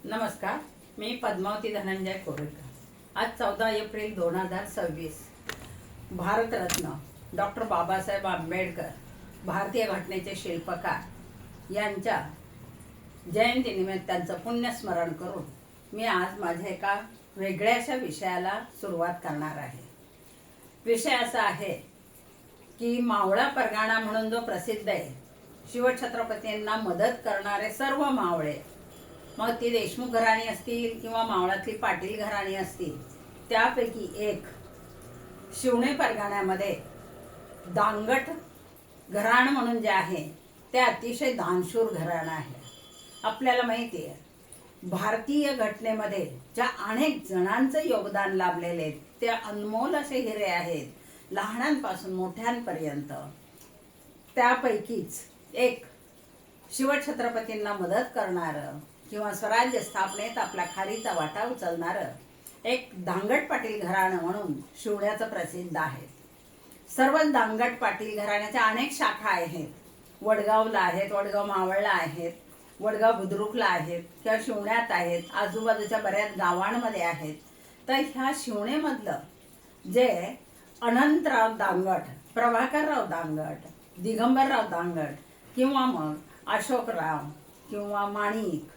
नमस्कार, मी पद्मावती धनंजय कोरेकर। आज 14 April 2026 Bharat Ratna doctor Babasaheb Ambedkar, भारतीय घटनेचे शिल्पकार यांच्या जयंतीनिमित्त त्यांचं पुण्यस्मरण करून मी आज माझ्या एका वेगळ्याशा विषयाला सुरुवात करणार आहे। विषय असा आहे की मावळा परगाणा म्हणून जो प्रसिद्ध आहे, शिवछत्रपतींना मदत करणारे सर्व मावळे, मग ती देशमुख घराणी असतील किंवा मावळातली पाटील घराणी असतील, त्यापैकी एक शिवणे परगाण्यामध्ये दांगट घराण म्हणून जे आहे ते अतिशय दानशूर घराणं आहे। आपल्याला माहिती आहे, भारतीय घटनेमध्ये ज्या अनेक जणांचं योगदान लाभलेले आहे, ते अनमोल असे हिरे आहेत, लहानांपासून मोठ्यांपर्यंत। त्यापैकीच एक शिवछत्रपतींना मदत करणारं किंवा स्वराज्य स्थापनेत आपला खारीचा वाटा उचलणारं एक दांगट पाटील घराणं म्हणून शिवण्याचं प्रसिद्ध आहे। सर्व दांगट पाटील घराण्याच्या अनेक शाखा आहेत। वडगावला आहेत, वडगाव मावळला आहेत, वडगाव बुद्रुकला आहेत किंवा शिवण्यात आहेत, आजूबाजूच्या बऱ्याच गावांमध्ये आहेत। तर ह्या शिवणेमधलं जे अनंतराव दांगट, प्रभाकरराव दांगट, दिगंबरराव दांगट किंवा मग अशोकराव किंवा माणिक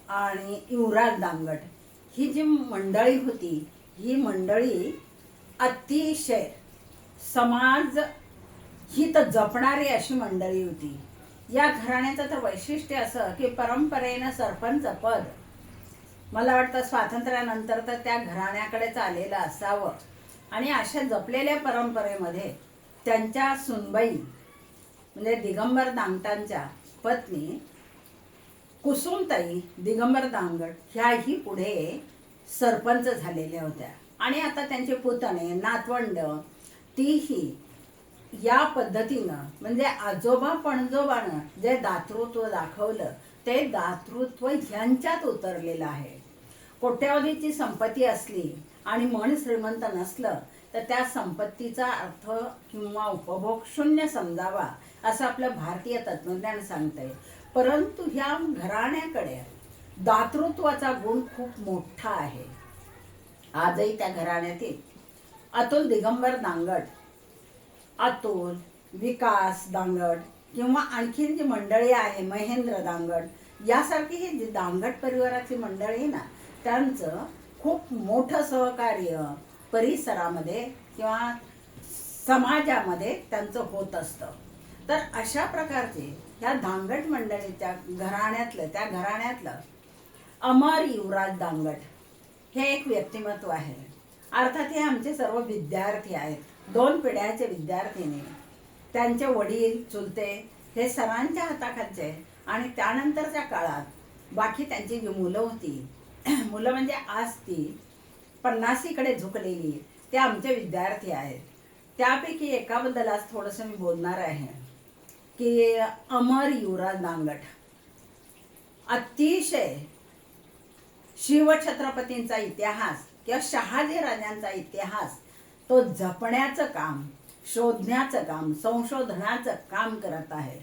आणि युवराज दांगट, ही जी मंडळी होती, ही मंडळी अतिशय समाज हित जपणारी अशी मंडळी होती। या घराण्याचं तर वैशिष्ट्य असं की परंपरेनं सरपंच पद मला वाटतं स्वातंत्र्यानंतर तर त्या घराण्याकडेच आलेलं असावं। आणि अशा जपलेल्या परंपरेमध्ये त्यांच्या सुनबाई म्हणजे दिगंबर दांगटांच्या पत्नी कुसुमताई दिगंबर दांगट ह्याही पुढे सरपंच झालेल्या होत्या। आणि आता त्यांचे पुतणे नातवंड तीही या पद्धतीनं म्हणजे आजोबा पणजोबानं जे दातृत्व दाखवलं, ते दातृत्व ह्यांच्यात उतरलेलं आहे। कोट्यावधीची संपत्ती असली आणि मन श्रीमंत नसलं तर त्या संपत्तीचा अर्थ किंवा उपभोग शून्य समजावा असं आपलं भारतीय तत्वज्ञान सांगतंय। परंतु ह्या घराण्याकडे दातृत्वाचा गुण खूप मोठा आहे। आजही त्या घराण्यातील अतुल दिगंबर दांगट, अतुल, विकास दांगट किंवा आणखीन जी मंडळी आहे महेंद्र दांगट, यासारखी ही जी दांगट परिवाराची मंडळी आहे ना, त्यांचं खूप मोठं सहकार्य परिसरामध्ये किंवा समाजामध्ये त्यांचं होत असतं। तर अशा प्रकारचे ह्या दांगट मंडळीच्या घराण्यातलं अमर युवराज दांगट हे एक व्यक्तिमत्व आहे। अर्थात हे आमचे सर्व विद्यार्थी आहेत, 2 पिढ्याचे विद्यार्थीने, त्यांचे वडील चुलते हे सरांच्या हाताखालचे। आणि त्यानंतरच्या काळात बाकी त्यांची जी मुलं होती, मुलं म्हणजे आज ती 50कडे झुकलेली, ते आमचे विद्यार्थी आहेत। त्यापैकी एकाबद्दल आज थोडंसं मी बोलणार आहे की अमर युवराज दांगट अतिशय शिवछत्रपतींचा इतिहास किंवा शहाजी राजांचा इतिहास तो जपण्याचं काम, शोधण्याचं काम, संशोधनाचं काम करत आहे।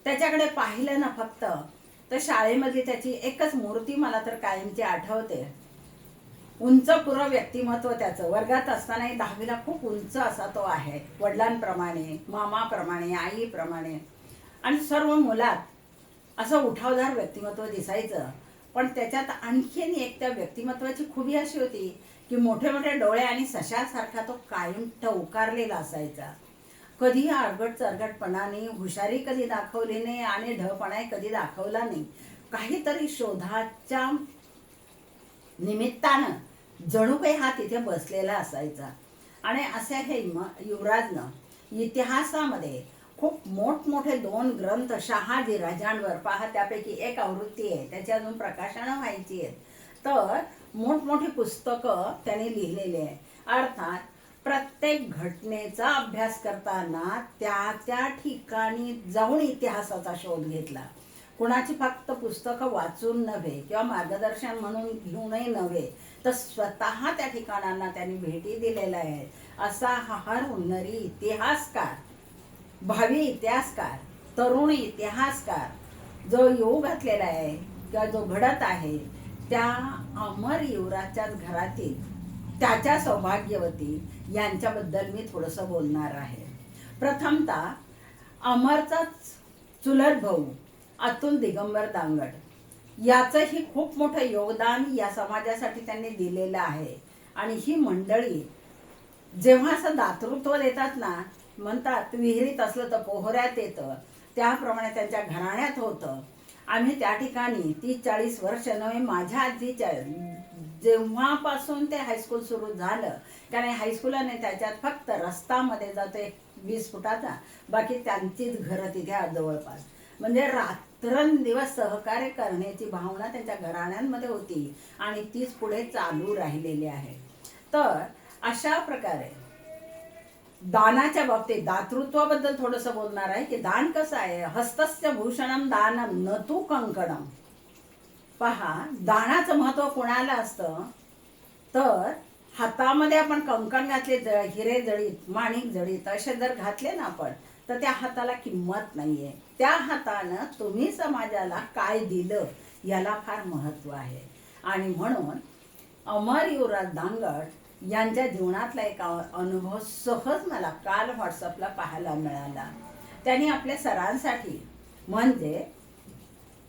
त्याच्याकडे पाहिलं ना फक्त तर शाळेमध्ये त्याची एकच मूर्ती मला तर कायमची आठवते। उंच पुरं व्यक्तिमत्व त्याचं। वर्गात असतानाही 10वीला खूप उंच असा तो आहे, वडिलांप्रमाणे, मामाप्रमाणे, आईप्रमाणे। आणि सर्व मुलात असं उठावदार व्यक्तिमत्व दिसायचं। पण त्याच्यात आणखीन एक त्या व्यक्तिमत्वाची खूबी अशी होती की मोठे मोठे डोळे आणि सशासारखा तो कायम टवकारलेला असायचा। कधी आरगट चरगटपणाने हुशारी कधी दाखवली नाही आणि ढळपणा कधी दाखवला नाही। काहीतरी शोधाच्या निमित्तानं जणू काही हा तिथे बसलेला असायचा। आणि असे हे युवराजनं इतिहासामध्ये खूप मोठमोठे 2 ग्रंथ शहाजी राजांवर पहा, त्यापैकी एक आवृत्ती आहे, त्याची अजून प्रकाशनं व्हायची आहेत। तर मोठमोठी पुस्तकं त्यांनी लिहिलेली आहे। अर्थात प्रत्येक घटनेचा अभ्यास करताना त्या ठिकाणी जाऊन इतिहासाचा शोध घेतला। कुणाची फक्त पुस्तकं वाचून नव्हे किंवा मार्गदर्शन म्हणून घेऊनही नव्हे, तर स्वतः त्या ठिकाणांना त्यांनी भेटी दिलेल्या आहेत। असा हा हुन्नरी इतिहासकार, भावी इतिहासकार, तरुण इतिहासकार जो येऊ घातलेला आहे, किंवा जो घडत आहे त्या अमर युवराजच्याच घरातील त्याच्या सौभाग्यवती यांच्याबद्दल मी थोडंसं बोलणार आहे. प्रथमतः अमरचाच चुलत भाऊ अतुल दिगंबर दांगड याचंही खूप मोठं योगदान या समाजासाठी त्यांनी दिलेलं आहे. आणि ही मंडळी जेव्हा असं दातृत्व देतात ना, म्हणतात विहिरीत असलं तर पोहऱ्यात येतं, त्याप्रमाणे त्यांच्या घराण्यात होतं. आम्ही त्या ठिकाणी 30-40 वर्ष नव्हे, माझ्या आजीच्या जेव्हापासून ते हायस्कूल सुरू झालं, कारण हायस्कूल आणि त्याच्यात फक्त रस्तामध्ये जातो 20 फुटाचा, बाकी त्यांचीच घरं तिथे जवळपास. म्हणजे रात्रंदिवस सहकार्य करण्याची भावना त्यांच्या घराण्यांमध्ये होती आणि तीच पुढे चालू राहिलेली आहे. तर अशा प्रकारे दानाच्या बाबतीत दातृत्वाबद्दल थोडंसं बोलणार आहे की दान कसं आहे. हस्तस्य भूषणम दानम न तू कंकणम. पहा, दानाचं महत्व कोणाला असतं तर हातामध्ये आपण कंकण घातले, हिरे जडीत, माणिक जडीत असे जर घातले ना आपण, तर त्या हाताला किंमत नाहीये. त्या हातानं तुम्ही समाजाला काय दिलं याला फार महत्व आहे. आणि म्हणून अमर युवराज दांगड यांच्या जीवनातला एक अनुभव सहज मला काल व्हॉट्सअपला पाहायला मिळाला. त्यांनी आपल्या सरांसाठी म्हणजे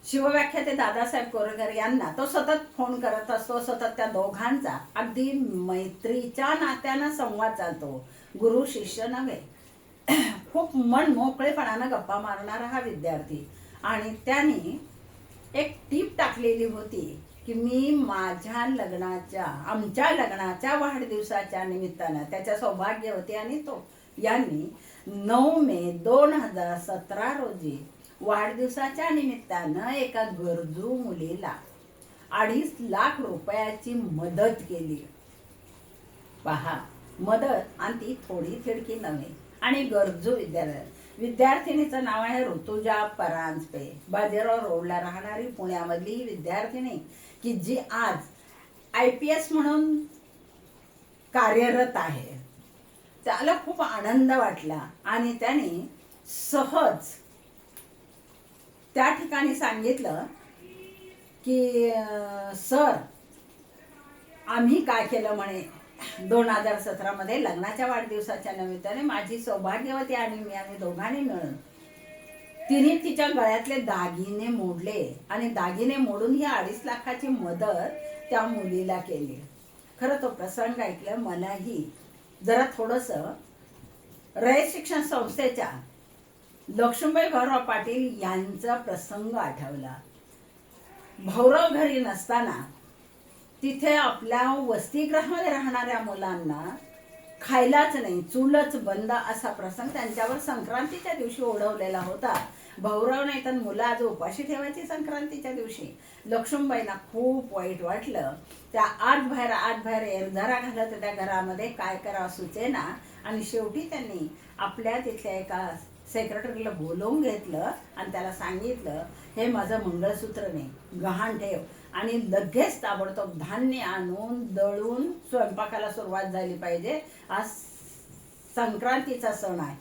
शिवव्याख्याते दादासाहेब कोरेकर यांना तो सतत फोन करत असतो. सतत त्या दोघांचा अगदी मैत्रीच्या नात्यानं संवाद चालतो. गुरु शिष्य नव्हे, खूप मन मोकळेपणानं गप्पा मारणारा हा विद्यार्थी. आणि त्यांनी एक टीप टाकलेली होती की मी माझ्या लग्नाच्या, आमच्या लग्नाच्या वाढदिवसाच्या निमित्तानं, त्याच्या सौभाग्यवती आणि तो यांनी 9 मे 2017 रोजी वाढदिवसाच्या निमित्तानं एका गरजू मुलीला 2.5 लाख रुपयाची मदत केली. पहा, मदत आणि ती थोडी थिडकी नव्हे. आणि गरजू विद्यार्थिनीचं नाव आहे ऋतुजा परांजपे. बाजीराव रोडला राहणारी पुण्यामधली विद्यार्थिनी की जी आज IPS म्हणून कार्यरत आहे. त्याला खूप आनंद वाटला आणि त्याने सहज त्या ठिकाणी सांगितलं की सर, आम्ही काय केलं म्हणे 2017 मध्ये लग्नाच्या वाढदिवसाच्या निमित्ताने माझी सौभाग्यवती आणि मी, आम्ही दोघांनी मिळून तिने तिच्या गळ्यातले दागिने मोडले आणि दागिने मोडून ही 2.5 लाखाची मदत त्या मुलीला केली. खरं तो प्रसंग ऐकलं मलाही जरा थोडंसं रयत शिक्षण संस्थेच्या लक्ष्मीबाई भाऊराव पाटील यांचा प्रसंग आठवला. भाऊराव घरी नसताना तिथे आपल्या वसतिगृहामध्ये राहणाऱ्या मुलांना खायलाच नाही, चूलच बंद असा प्रसंग त्यांच्यावर संक्रांतीच्या दिवशी ओढवलेला होता. भाऊराव नाही तर मुलं आज उपाशी ठेवायची संक्रांतीच्या दिवशी. लक्ष्मीबाईंना खूप वाईट वाटलं. त्या आत बाहेर एरझारा घालत त्या घरामध्ये, काय करावं सुचेना. आणि शेवटी त्यांनी आपल्या तिथल्या एका सेक्रेटरीला बोलवून घेतलं आणि त्याला सांगितलं, हे माझं मंगळसूत्र नाही, गहाण ठेव. आणि लगेच ताबडतोब धान्य आणून दळून स्वयंपाकाला सुरुवात झाली पाहिजे. आज संक्रांतीचा सण आहे.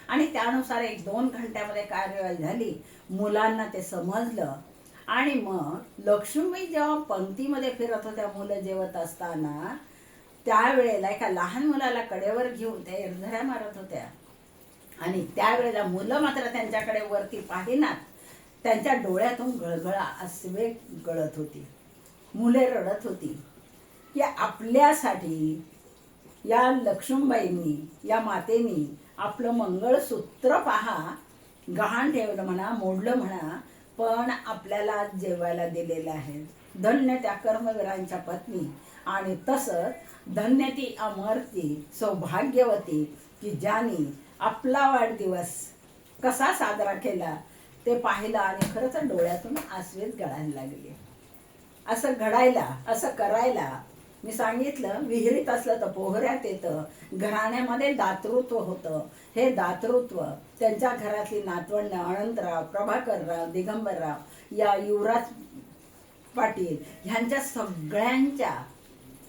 आणि त्यानुसार 1-2 घंट्यामध्ये कार्यवाही झाली. मुलांना ते समजलं. आणि मग लक्ष्मीबाई जेव्हा पंक्तीमध्ये फिरत होत्या मुलं जेवत असताना, त्यावेळेला एका लहान मुलाला कडेवर घेऊन त्या एरझऱ्या मारत होत्या. आणि त्यावेळेला मुलं मात्र त्यांच्याकडे वरती पाहिनात. त्यांच्या डोळ्यातून गळगळा अश्वे गळत होती. मुले रडत होती की आपल्यासाठी या लक्ष्मीबाईंनी, या मातेनी आपलं मंगळसूत्र पहा गहाण ठेवलं म्हणा, मोडलं म्हणा, पण आपल्याला जेवायला दिलेलं आहे. धन्य त्या कर्मवीरांच्या पत्नी. आणि तसंच धन्य ती अमरती सौभाग्यवती की ज्याने आपला वाढदिवस कसा साजरा केला ते पाहिलं आणि खरंच डोळ्यातून आसवेच गळायला लागले. असं घडायला, असं करायला मी सांगितलं, विहिरीत असलं तर पोहऱ्यात येतं. घराण्यामध्ये दातृत्व होतं. हे दातृत्व त्यांच्या घरातली नातवंड अनंतराव, प्रभाकरराव, दिगंबरराव, या युवराज पाटील ह्यांच्या सगळ्यांच्या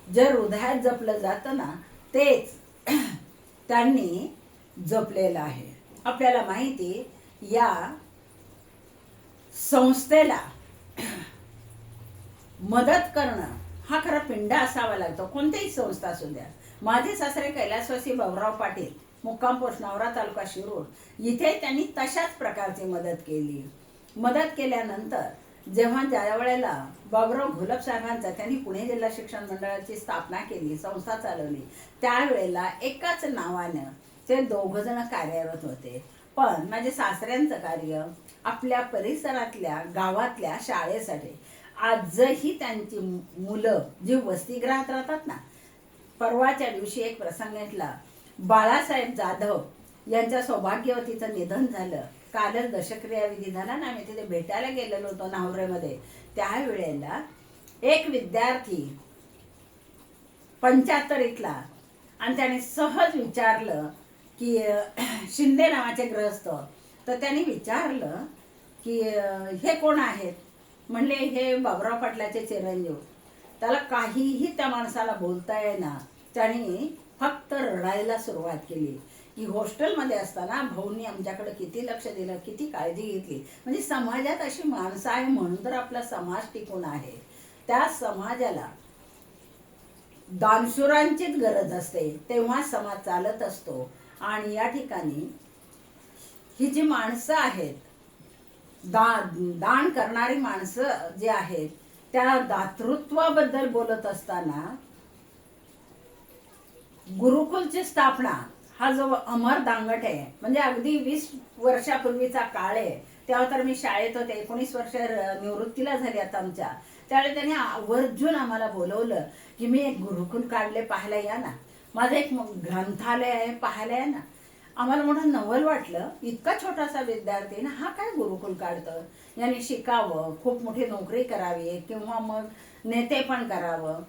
जे हृदयात जपलं जातं ना, तेच त्यांनी जपलेलं आहे. आपल्याला माहिती, या संस्थेला मदत करणं हा खरा पिंडा असावा लागतो, कोणत्याही संस्था असू द्या. माझे सासरे कैलासवासी बाबुराव पाटील, मुक्काम पोस्ट नवरा, तालुका शिरूर, इथे त्यांनी तशाच प्रकारची मदत केली. मदत केल्यानंतर जेव्हा ज्या वेळेला बाबुराव घोलप साहेबांचा त्यांनी पुणे जिल्हा शिक्षण मंडळाची स्थापना केली, संस्था चालवली, त्यावेळेला एकाच नावानं ते दोघ जण कार्यरत होते. पण माझे सासऱ्यांचं कार्य आपल्या परिसरातल्या गावातल्या शाळेसाठी, आजही त्यांची मुलं जी वसतिगृहात राहतात ना, परवाच्या दिवशी एक प्रसंग घेतला. बाळासाहेब जाधव यांच्या सौभाग्यवतीचं निधन झालं. कालच दशक्रिया विधी झाला ना, आम्ही तिथे भेटायला गेलेलो होतो नावरेमध्ये. त्यावेळेला एक विद्यार्थी 75 आणि त्याने सहज विचारलं की शिंदे नावाचे ग्रहस्थ, तर त्यांनी विचारलं की हे कोण आहेत? म्हणले हे बाबुराव पाटलाचे चिरंजीव. त्याला काहीही त्या माणसाला बोलता येईना. त्याने फक्त रडायला सुरुवात केली की हॉस्टेलमध्ये असताना भाऊंनी आमच्याकडे किती लक्ष दिलं, किती काळजी घेतली. म्हणजे समाजात अशी माणसं आहे म्हणून तर आपला समाज टिकून आहे. त्या समाजाला दानशूरांचीच गरज असते, तेव्हा समाज चालत असतो. आणि या ठिकाणी ही जी माणसं आहेत, दान करणारी माणसं जे आहेत, त्या दातृत्वाबद्दल बोलत असताना गुरुकुलची स्थापना हा जो अमर दांगट आहे, म्हणजे अगदी 20 वर्षापूर्वीचा काळ आहे. तेव्हा तर मी शाळेत होते, 19 वर्ष निवृत्तीला झाली आता आमच्या. त्यावेळी त्यांनी आवर्जून आम्हाला बोलवलं की मी एक गुरुकुल काढले, पाहायला या ना, माझं एक ग्रंथालय आहे, पाहायला या ना. आम्हाला मोठं नवल वाटलं, इतका छोटासा विद्यार्थी ना, हा काय गुरुकुल काढतं, याने शिकावं, खूप मोठी नोकरी करावी किंवा मग नेते पण करावं.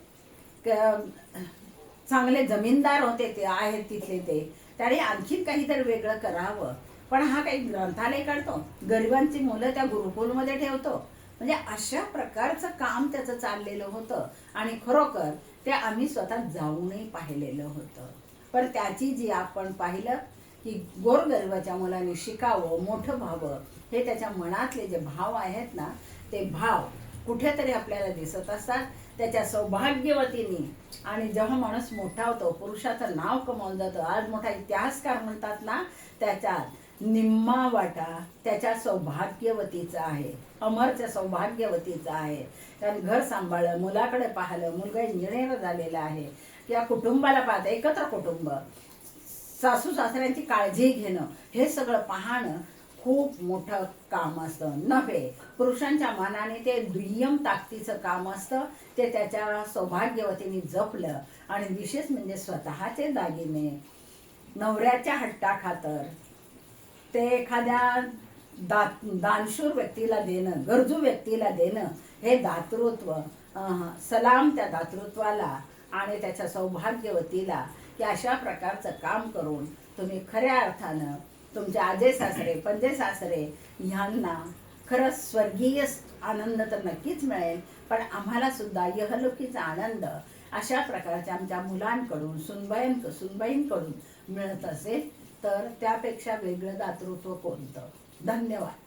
चांगले जमीनदार होते ते आहेत तिथले, ते त्याने आणखीन काहीतरी वेगळं करावं. पण हा काही ग्रंथालय काढतो, गरिबांची मुलं त्या गुरुकुलमध्ये ठेवतो. म्हणजे अशा प्रकारचं काम त्याचं चाललेलं होतं. आणि खरोखर ते आम्ही स्वतः जाऊनही पाहिलेलं होतं. पण त्याची जी आपण पाहिलं की गोरगरिबाच्या मुलांनी शिकावं, मोठं व्हावं, हे त्याच्या मनातले जे भाव आहेत ना, ते भाव कुठेतरी आपल्याला दिसत असतात. त्याच्या सौभाग्यवतीने. आणि जेव्हा माणूस मोठा होतो, पुरुषाचं नाव कमावून जातं, आज मोठा इतिहासकार म्हणतात ना, त्याच्यात निम्मा वाटा त्याच्या सौभाग्यवतीचा आहे, अमरच्या सौभाग्यवतीचा आहे. त्याने घर सांभाळलं, मुलाकडे पाहिलं, मुलगा इंजिनियर झालेला आहे, या कुटुंबाला पाहतं, एकत्र कुटुंब, सासू सासऱ्यांची काळजी घेणं, हे सगळं पाहणं खूप मोठं काम असतं. नव्हे, पुरुषांच्या मानाने ते दुय्यम ताकदीचं काम असतं. ते त्याच्या सौभाग्यवतीने जपलं. आणि विशेष म्हणजे स्वतःचे दागिने नवऱ्याच्या हट्टाखातर ते एखाद्या दानशूर व्यक्तीला देणं, गरजू व्यक्तीला देणं, हे दातृत्व. सलाम त्या दातृत्वाला आणि त्याच्या सौभाग्यवतीला, की अशा प्रकारचं काम करून तुम्ही खऱ्या अर्थानं तुमचे आजे सासरे, पंजे सासरे ह्यांना खरंच स्वर्गीय आनंद तर नक्कीच मिळेल, पण आम्हाला सुद्धा यहलोकीचा आनंद अशा प्रकारच्या आमच्या मुलांकडून, सुनबाईंकडून मिळत असेल तर त्यापेक्षा वेगळं दातृत्व कोणतं. धन्यवाद.